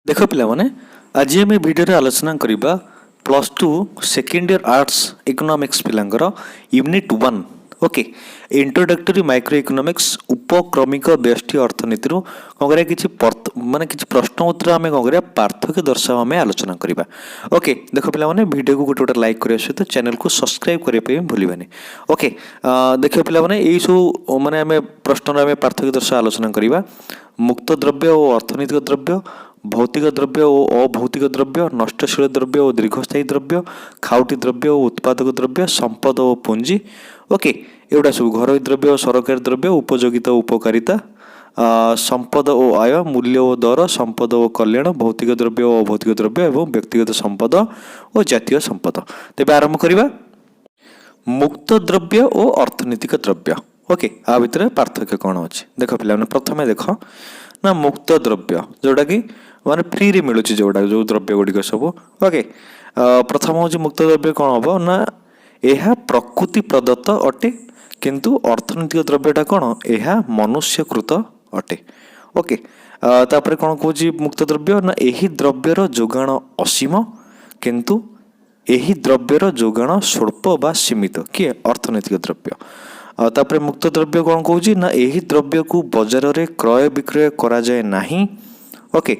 देख पिलामाने आज आम भिडियो आलोचना करवा plus two second year arts economics पिलांकर unit 1 okay introductory micro economics उपक्रमिक व्यष्टि अर्थनीति कौन करा कि माने किसी प्रश्न उत्तर आम कौन करा पार्थक्य दर्शाव आम आलोचना करवा ओके देख पिलामाने वीडियो को गोटे गोटे लाइक करने सहित चैनल को सब्सक्राइब करने भूलबानी ओके देख पिलामाने यही सब माने आम प्रश्न आम पार्थक्य दर्शाव आलोचना करवा मुक्त द्रव्य और अर्थनैतिक द्रव्य भौतिक द्रव्य और अभौतिक द्रव्य नष्टशील द्रव्य और दीर्घस्थायी द्रव्य खाउटी द्रव्य और उत्पादक द्रव्य संपद और पुंजी ओके एगुड़ा सब घर द्रव्य और सरकारी द्रव्य उपयोगिता और उपकारिता संपद और आय मूल्य और दर संपद और कल्याण भौतिक द्रव्य और अभौतिक द्रव्य और व्यक्तिगत संपद और जातीय संपद तेज आरंभ करवा मुक्त द्रव्य और अर्थनैतिक द्रव्य ओके आ भितर पार्थक्य कौन अच्छे देख पे प्रथम देख ना मुक्त द्रव्य जोटा कि माने फ्री रे मिलूँ जोड़ा जो द्रव्य गुड़िक सब ओके प्रथम हूँ मुक्त द्रव्य कौन हम ना यह प्रकृति प्रदत्त अटे किंतु अर्थनैतिक द्रव्यटा कौन यह मनुष्यकृत अटे ओके तापर कौन कौच मुक्त द्रव्य ना यही द्रव्यर जोगाण असीम किंतु यही द्रव्यर जोगाण स्वल्प बा सीमित किए अर्थनैतिक द्रव्य तापर मुक्त द्रव्य कौन कौच ना यही द्रव्य को बजार रे क्रय विक्रय करा जाए नहीं ओके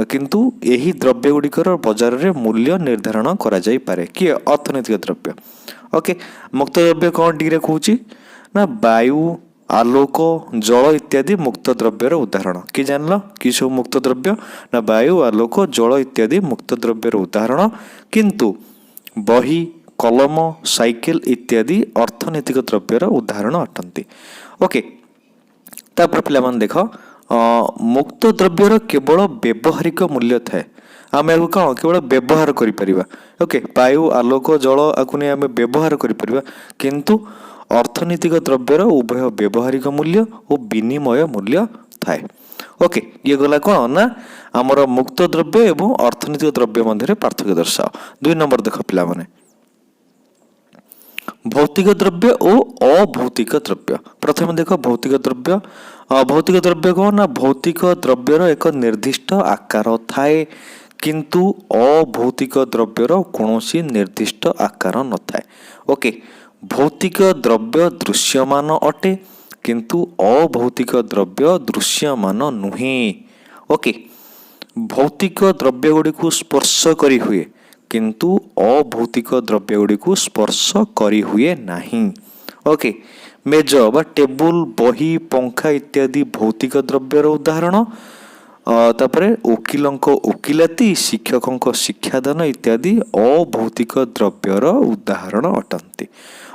किंतु यही द्रव्य गुड़िकर बजार रे मूल्य निर्धारण करा जाई पारे किए अर्थनैतिक द्रव्य ओके मुक्त द्रव्य कौन टी कौच ना वायु आलोक जल इत्यादि मुक्त द्रव्यर उदाहरण कि जानल कि सब मुक्त द्रव्य ना वायु आलोक जल इत्यादि मुक्त द्रव्यर उदाहरण किंतु बही कलम साइकेल इत्यादि अर्थनैतिक द्रव्यर उदाहरण अटंती ओके तापर पिला देख मुक्त द्रव्यर केवल व्यवहारिक मूल्य थाए आम या कौन केवल व्यवहार करिपरिबा ओके वायु आलोक जल आकु नहीं आम व्यवहार करिपरिबा किंतु अर्थनैतिक द्रव्यर उभय व्यवहारिक मूल्य और विनिमय मूल्य थाए ओके ये गला कौन ना आमर मुक्त द्रव्य एवं अर्थनैतिक द्रव्य मध्य पार्थक्य दर्शाओ 2 नंबर देख पिला माने भौतिक द्रव्य और अभौतिक द्रव्य प्रथम देख भौतिक द्रव्य कौन ना भौतिक द्रव्यर एक निर्दिष्ट आकार थाए किंतु अभौतिक द्रव्यर कौनसी निर्दिष्ट आकार न थाए ओके भौतिक द्रव्य दृश्यमान अटे किंतु अभौतिक द्रव्य दृश्यमान नुहे ओके भौतिक द्रव्य गुड़ी को स्पर्श करी हुए किंतु अभौतिक द्रव्य गुड़ी को स्पर्श करी हुए नहीं ओके मेज बा टेबुल बही पंखा इत्यादि भौतिक द्रव्यर उदाहरण तापरे वकिलंक वकिलाती शिक्षकों शिक्षादान इत्यादि अभौतिक द्रव्यर उदाहरण अटंती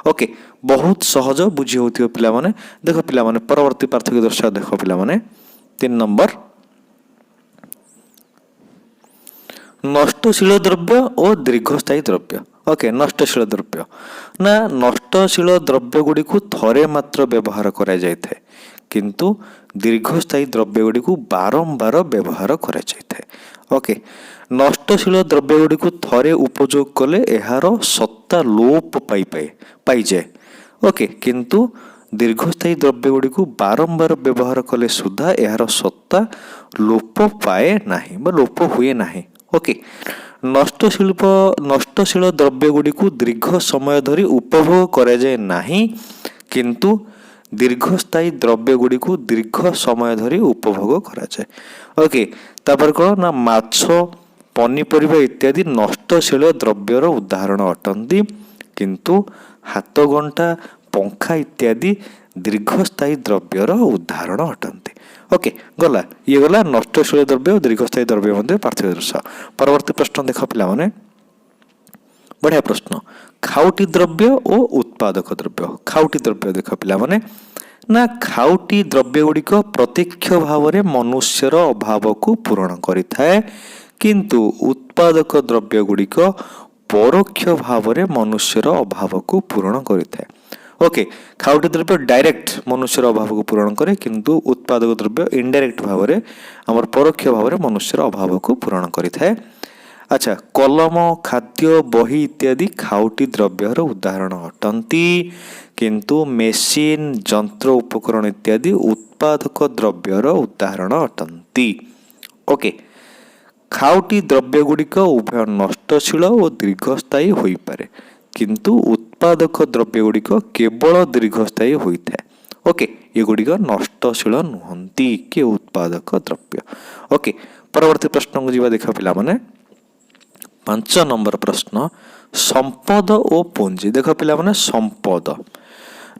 ओके बहुत सहज बुझी होती पिला माने देख पिला माने परवर्ती पार्थक्य दर्शा देख पिला माने 3 नंबर नष्टशील द्रव्य और दीर्घस्थायी द्रव्य ओके नष्टशील द्रव्य ना नष्टशील द्रव्य गुड़ी को थरे मात्र व्यवहार करा जाय थाए किंतु दीर्घस्थायी द्रव्य गुड़ी को बारंबार व्यवहार करा जाय थाए ओके नष्टशील द्रव्य गुड़ी को थरे उपयोग कले एहार सत्ता लोप पाई जाए ओके किंतु दीर्घस्थायी द्रव्य गुड़ी को बारंबार व्यवहार कले सुधा एहार सत्ता लोप पाए नाही बा लोप हुए नाही ओके नष्टशील द्रव्य गुड़ी को दीर्घ समय धरी उपभोग करा जाए नहीं किंतु दीर्घस्थायी द्रव्य गुड़ी को दीर्घ समय धरी उपभोग करा जाए ओके तापर कौन ना माछ पनीपरिबा इत्यादि नष्टशील द्रव्यर उदाहरण अटंती किंतु हाथ घंटा पंखा इत्यादि दीर्घस्थायी द्रव्यर उदाहरण अटंती ओके गला ये गला नष्टशील द्रव्य और दीर्घस्थायी द्रव्य मध्य पार्थक्य दर्शा परवर्ती प्रश्न देख पिला माने बढ़िया प्रश्न खाउटी द्रव्य और उत्पादक द्रव्य खाउटी द्रव्य देख पिला माने ना खाउटी द्रव्य गुड़िक प्रत्यक्ष भाव में मनुष्यर अभाव को पूरण करिथाए किंतु उत्पादक द्रव्य गुड़िक परोक्ष भाव में मनुष्यर अभाव को पूरण करिथाए ओके खाउटी द्रव्य डायरेक्ट मनुष्यर अभाव को पूरण करे किंतु उत्पादक द्रव्य इनडायरेक्ट भाव में आमर परोक्ष भाव में मनुष्यर अभाव को पूरण करिथाए अच्छा कलम खाद्य बही इत्यादि खाउटी द्रव्यर उदाहरण अटंती किंतु मेसीन जंत्र उपकरण इत्यादि उत्पादक द्रव्यर उदाहरण अटंती ओके ଖାଉଟି ଦ୍ରବ୍ୟଗୁଡ଼ିକ ଉଭୟ ନଷ୍ଟଶୀଳ ଓ ଦୀର୍ଘସ୍ଥାୟୀ ହୋଇପାରେ, କିନ୍ତୁ ଉତ୍ପାଦକ ଦ୍ରବ୍ୟଗୁଡ଼ିକ କେବଳ ଦୀର୍ଘସ୍ଥାୟୀ ହୋଇଥାଏ। ଓକେ, ଏଗୁଡ଼ିକ ନଷ୍ଟଶୀଳ ନୁହନ୍ତି କି ଉତ୍ପାଦକ ଦ୍ରବ୍ୟ। ଓକେ, ପରବର୍ତ୍ତୀ ପ୍ରଶ୍ନକୁ ଯିବା ଦେଖ ପିଲାମାନେ। 5 ନମ୍ବର ପ୍ରଶ୍ନ, ସମ୍ପଦ ଓ ପୁଞ୍ଜି। ଦେଖ ପିଲାମାନେ, ସମ୍ପଦ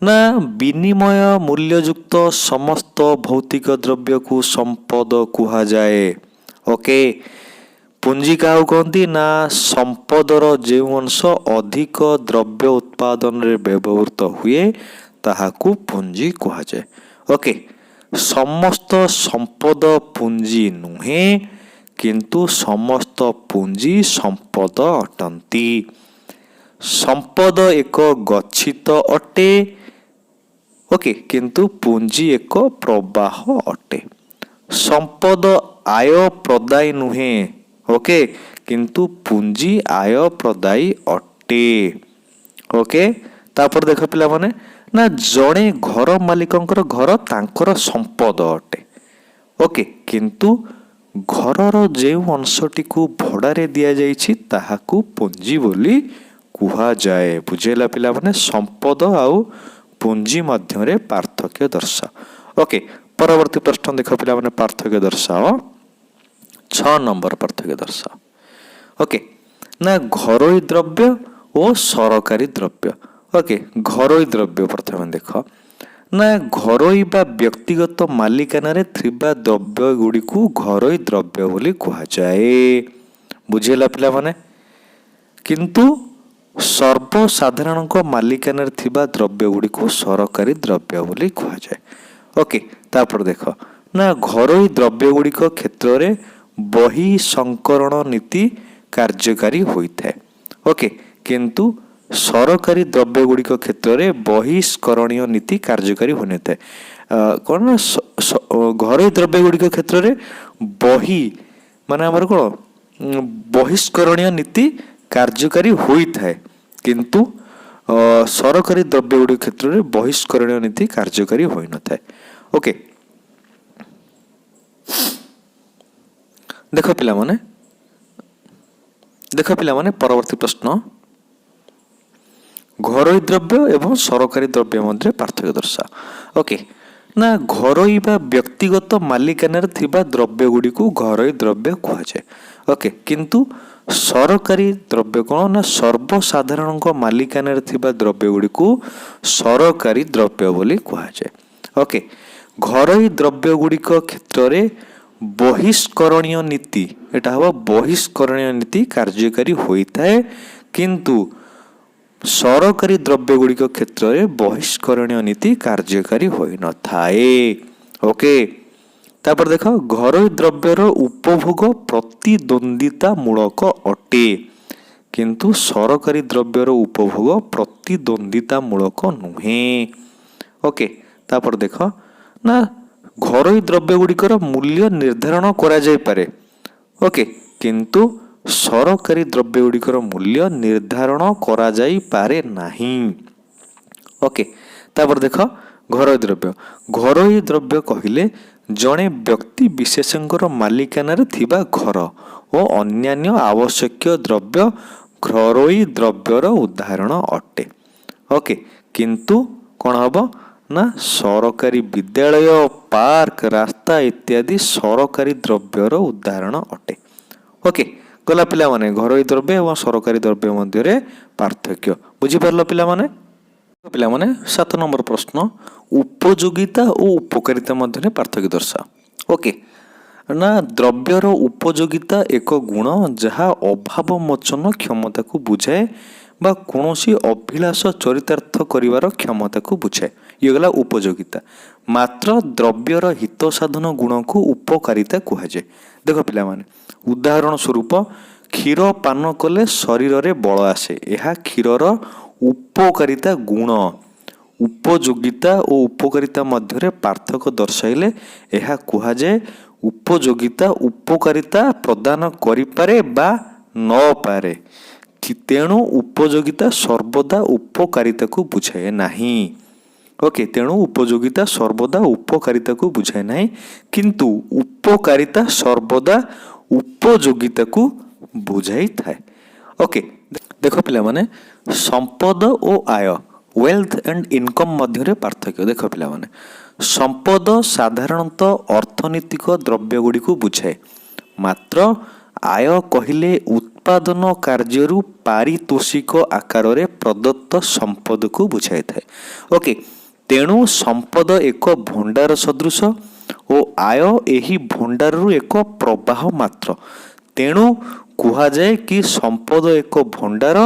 ନା ବିନିମୟ ମୂଲ୍ୟଯୁକ୍ତ ସମସ୍ତ ଭୌତିକ ଦ୍ରବ୍ୟକୁ ସମ୍ପଦ କୁହାଯାଏ। ଓକେ, ପୁଞ୍ଜି କାହାକୁ କହନ୍ତି ନା ସମ୍ପଦର ଯେଉଁ ଅଂଶ ଅଧିକ ଦ୍ରବ୍ୟ ଉତ୍ପାଦନରେ ବ୍ୟବହୃତ ହୁଏ ତାହାକୁ ପୁଞ୍ଜି କୁହାଯାଏ। ଓକେ, ସମସ୍ତ ସମ୍ପଦ ପୁଞ୍ଜି ନୁହେଁ, କିନ୍ତୁ ସମସ୍ତ ପୁଞ୍ଜି ସମ୍ପଦ ଅଟନ୍ତି। ସମ୍ପଦ ଏକ ଗଚ୍ଛିତ ଅଟେ, ଓକେ, କିନ୍ତୁ ପୁଞ୍ଜି ଏକ ପ୍ରବାହ ଅଟେ। ସମ୍ପଦ ଆୟ ପ୍ରଦାୟୀ ନୁହେଁ, ଓକେ, କିନ୍ତୁ ପୁଞ୍ଜି ଆୟ ପ୍ରଦାୟୀ ଅଟେ। ଓକେ, ତାପରେ ଦେଖ ପିଲାମାନେ, ନା ଜଣେ ଘର ମାଲିକଙ୍କର ଘର ତାଙ୍କର ସମ୍ପଦ ଅଟେ, ଓକେ, କିନ୍ତୁ ଘରର ଯେଉଁ ଅଂଶଟିକୁ ଭଡ଼ାରେ ଦିଆଯାଇଛି ତାହାକୁ ପୁଞ୍ଜି ବୋଲି କୁହାଯାଏ। ବୁଝେଇଲା ପିଲାମାନେ, ସମ୍ପଦ ଆଉ ପୁଞ୍ଜି ମଧ୍ୟରେ ପାର୍ଥକ୍ୟ ଦର୍ଶାଅ। ଓକେ, ପରବର୍ତ୍ତୀ ପ୍ରଶ୍ନ ଦେଖ ପିଲାମାନେ, ପାର୍ଥକ୍ୟ ଦର୍ଶାଅ। 6 ନମ୍ବର ପାର୍ଥକ୍ୟ ଦର୍ଶାଅ। ଓକେ, ନା ଘରୋଇ ଦ୍ରବ୍ୟ ଓ ସରକାରୀ ଦ୍ରବ୍ୟ। ଓକେ, ଘରୋଇ ଦ୍ରବ୍ୟ ପ୍ରଥମେ ଦେଖ, ନା ଘରୋଇ ବା ବ୍ୟକ୍ତିଗତ ମାଲିକାନାରେ ଥିବା ଦ୍ରବ୍ୟ ଗୁଡ଼ିକୁ ଘରୋଇ ଦ୍ରବ୍ୟ ବୋଲି କୁହାଯାଏ। ବୁଝିଲା ପିଲାମାନେ, କିନ୍ତୁ ସର୍ବସାଧାରଣଙ୍କ ମାଲିକାନାରେ ଥିବା ଦ୍ରବ୍ୟ ଗୁଡ଼ିକୁ ସରକାରୀ ଦ୍ରବ୍ୟ ବୋଲି କୁହାଯାଏ। ଓକେ, ତାପରେ ଦେଖ, ନା ଘରୋଇ ଦ୍ରବ୍ୟ ଗୁଡ଼ିକ କ୍ଷେତ୍ରରେ ବହି ସଂକରଣ ନୀତି କାର୍ଯ୍ୟକାରୀ ହୋଇଥାଏ। ଓକେ, କିନ୍ତୁ ସରକାରୀ ଦ୍ରବ୍ୟ ଗୁଡ଼ିକ କ୍ଷେତ୍ରରେ ବହିଷ୍କରଣୀୟ ନୀତି କାର୍ଯ୍ୟକାରୀ ହୋଇନଥାଏ। କ'ଣ ନା ଘରୋଇ ଦ୍ରବ୍ୟ ଗୁଡ଼ିକ କ୍ଷେତ୍ରରେ ବହି ମାନେ ଆମର କ'ଣ ବହିଷ୍କରଣୀୟ ନୀତି କାର୍ଯ୍ୟକାରୀ ହୋଇଥାଏ, କିନ୍ତୁ ସରକାରୀ ଦ୍ରବ୍ୟ ଗୁଡ଼ିକ କ୍ଷେତ୍ରରେ ବହିଷ୍କରଣୀୟ ନୀତି କାର୍ଯ୍ୟକାରୀ ହୋଇନଥାଏ। ଓକେ, ଦେଖ ପିଲାମାନେ ପରବର୍ତ୍ତୀ ପ୍ରଶ୍ନ, ଘରୋଇ ଦ୍ରବ୍ୟ ଏବଂ ସରକାରୀ ଦ୍ରବ୍ୟ ମଧ୍ୟରେ ପାର୍ଥକ୍ୟ ଦର୍ଶାଅ। ଓକେ, ନା ଘରୋଇ ବା ବ୍ୟକ୍ତିଗତ ମାଲିକାନାରେ ଥିବା ଦ୍ରବ୍ୟ ଗୁଡ଼ିକୁ ଘରୋଇ ଦ୍ରବ୍ୟ କୁହାଯାଏ। ଓକେ, କିନ୍ତୁ ସରକାରୀ ଦ୍ରବ୍ୟ କ'ଣ ନା ସର୍ବସାଧାରଣଙ୍କ ମାଲିକାନାରେ ଥିବା ଦ୍ରବ୍ୟ ଗୁଡ଼ିକୁ ସରକାରୀ ଦ୍ରବ୍ୟ ବୋଲି କୁହାଯାଏ। ଓକେ, ଘରୋଇ ଦ୍ରବ୍ୟ ଗୁଡ଼ିକ କ୍ଷେତ୍ରରେ ବହିଷ୍କରଣୀୟ ନୀତି, ଏଟା ହେବ ବହିଷ୍କରଣୀୟ ନୀତି କାର୍ଯ୍ୟକାରୀ ହୋଇଥାଏ, କିନ୍ତୁ ସରକାରୀ ଦ୍ରବ୍ୟ ଗୁଡ଼ିକ କ୍ଷେତ୍ରରେ ବହିଷ୍କରଣୀୟ ନୀତି କାର୍ଯ୍ୟକାରୀ ହୋଇନଥାଏ। ଓକେ, ତାପରେ ଦେଖ, ଘରୋଇ ଦ୍ରବ୍ୟର ଉପଭୋଗ ପ୍ରତିଦ୍ୱନ୍ଦ୍ୱିତା ମୂଳକ ଅଟେ, କିନ୍ତୁ ସରକାରୀ ଦ୍ରବ୍ୟର ଉପଭୋଗ ପ୍ରତିଦ୍ୱନ୍ଦ୍ୱିତା ମୂଳକ ନୁହେଁ। ଓକେ, ତାପରେ ଦେଖ, ନା ଘରୋଇ ଦ୍ରବ୍ୟ ଗୁଡ଼ିକର ମୂଲ୍ୟ ନିର୍ଦ୍ଧାରଣ କରାଯାଇପାରେ, ଓକେ, କିନ୍ତୁ ସରକାରୀ ଦ୍ରବ୍ୟ ଗୁଡ଼ିକର ମୂଲ୍ୟ ନିର୍ଦ୍ଧାରଣ କରାଯାଇପାରେ ନାହିଁ। ଓକେ, ତାପରେ ଦେଖ, ଘରୋଇ ଦ୍ରବ୍ୟ କହିଲେ ଜଣେ ବ୍ୟକ୍ତି ବିଶେଷଙ୍କର ମାଲିକାନାରେ ଥିବା ଘର ଓ ଅନ୍ୟାନ୍ୟ ଆବଶ୍ୟକୀୟ ଦ୍ରବ୍ୟ ଘରୋଇ ଦ୍ରବ୍ୟର ଉଦାହରଣ ଅଟେ। ଓକେ, କିନ୍ତୁ କ'ଣ ହେବ ନା ସରକାରୀ ବିଦ୍ୟାଳୟ, ପାର୍କ, ରାସ୍ତା ଇତ୍ୟାଦି ସରକାରୀ ଦ୍ରବ୍ୟର ଉଦାହରଣ ଅଟେ। ଓକେ, ଗଲା ପିଲାମାନେ ଘରୋଇ ଦ୍ରବ୍ୟ ଏବଂ ସରକାରୀ ଦ୍ରବ୍ୟ ମଧ୍ୟରେ ପାର୍ଥକ୍ୟ। ବୁଝିପାରିଲ ପିଲାମାନେ? 7 ନମ୍ବର ପ୍ରଶ୍ନ, ଉପଯୋଗିତା ଓ ଉପକାରିତା ମଧ୍ୟରେ ପାର୍ଥକ୍ୟ ଦର୍ଶାଅ। ଓକେ, ନା ଦ୍ରବ୍ୟର ଉପଯୋଗିତା ଏକ ଗୁଣ ଯାହା ଅଭାବ ମୋଚନ କ୍ଷମତାକୁ ବୁଝାଏ ବା କୌଣସି ଅଭିଳାଷ ଚରିତାର୍ଥ କରିବାର କ୍ଷମତାକୁ ବୁଝାଏ। ଇଏ ଗଲା ଉପଯୋଗିତା। ମାତ୍ର ଦ୍ରବ୍ୟର ହିତ ସାଧନ ଗୁଣକୁ ଉପକାରିତା କୁହାଯାଏ। ଦେଖ ପିଲାମାନେ, ଉଦାହରଣ ସ୍ୱରୂପ କ୍ଷୀର ପାନ କଲେ ଶରୀରରେ ବଳ ଆସେ, ଏହା କ୍ଷୀରର ଉପକାରିତା ଗୁଣ। ଉପଯୋଗିତା ଓ ଉପକାରିତା ମଧ୍ୟରେ ପାର୍ଥକ୍ୟ ଦର୍ଶାଇଲେ ଏହା କୁହାଯାଏ ଉପଯୋଗିତା ଉପକାରିତା ପ୍ରଦାନ କରିପାରେ ବା ନପାରେ, ତେଣୁ ଉପଯୋଗିତା ସର୍ବଦା ଉପକାରିତାକୁ ବୁଝାଏ ନାହିଁ। ଓକେ, ତେଣୁ ଉପଯୋଗିତା ସର୍ବଦା ଉପକାରିତାକୁ ବୁଝାଏ ନାହିଁ, କିନ୍ତୁ ଉପକାରିତା ସର୍ବଦା उपयोगिता को बुझाई थाए। ओके देख पिला माने संपद और आय वेल्थ एंड इनकम मध्य पार्थक्य देख पिला माने संपद साधारणतः अर्थनैतिक द्रव्य गुड़ी को बुझाए मात्र आय कहले उत्पादन कार्यरु पारितोषिक आकार रे प्रदत्त संपद को बुझाई थाए। ओके तेणु संपद एक भंडार सदृश और आय एही भंडार रु एक प्रवाह मात्र। तेणु कुहा जाए कि संपद एक भंडार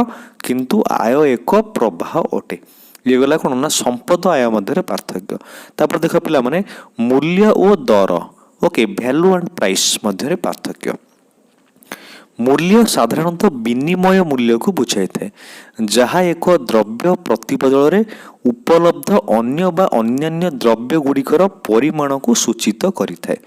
किंतु आय एक प्रवाह अटे। ये गला कौन ना संपद आय मध्य पार्थक्य। तापर देख पिला माने मूल्य और दर ओके वैल्यू एंड प्राइस मध्य पार्थक्य। मूल्य साधारणतः विनिमय मूल्य को बुझाई थाए जहाँ एक द्रव्य प्रतिबदल रे उपलब्ध अन्य बा अन्यान्य द्रव्य गुड़िकर परिमाण को सूचित करि थाए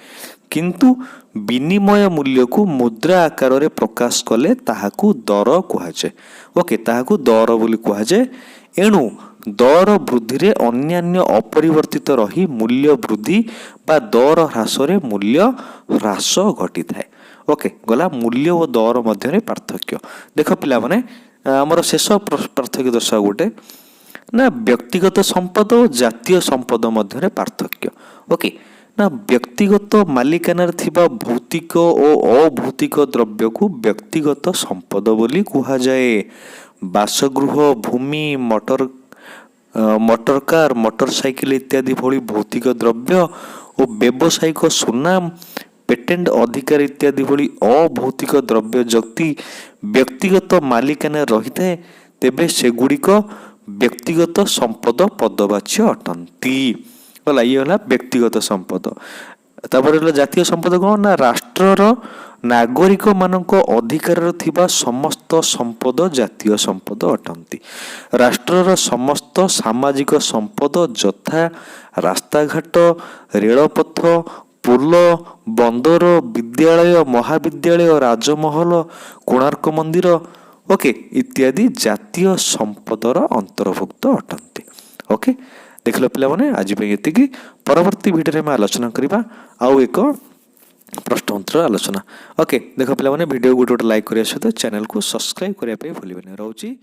किंतु विनिमय मूल्य को मुद्रा आकार रे प्रकाश कले ताहाकू दर कुहाजे। ओके ताहाकू दर बोली कुहाजे। एणु दर वृद्धि रे अन्यान्य अपरिवर्तित रही मूल्य वृद्धि बा दर ह्रास रे मूल्य ह्रास घटी थाए। ओके गला मूल्य और दर मध्य पार्थक्य। देख पिला माने हमर शेष पार्थक्य दर्शा गोटे ना व्यक्तिगत संपद और जातीय संपद मध्य पार्थक्य। ओके ना व्यक्तिगत मालिकाना थिबा भौतिक और अभौतिक द्रव्य को व्यक्तिगत संपद बोली कुहा जाए। बासगृह भूमि मोटर कार मोटरसाइकिल इत्यादि भली भौतिक द्रव्य और व्यावसायिक सुनाम पेटेंट अधिकार इत्यादि भली अभौतिक द्रव्य जति व्यक्तिगत मालिकाना रही थाए तेबे सेगुड़िक व्यक्तिगत संपद पदवाच्य अटंती। गला ये होला व्यक्तिगत संपद। तापर जातीय संपद कौन ना राष्ट्रर नागरिक मानक अधिकार थिबा समस्त संपद जातीय संपद अटंती। राष्ट्रर समस्त सामाजिक संपद यथा रास्ताघाट रेलपथ पोल बंदर विद्यालय महाविद्यालय राजमहल कोणार्क मंदिर ओके इत्यादि जातीय संपदर अंतर्भुक्त अटंती। ओके देखल पिला माने आज ये परवर्ती वीडियो में आलोचना करबा आउ एक प्रश्नोत्तर आलोचना। ओके देख पिला माने वीडियो गोटे लाइक करिया सहित चैनल को सब्सक्राइब करिया पे भूलिबेनी। रहउची।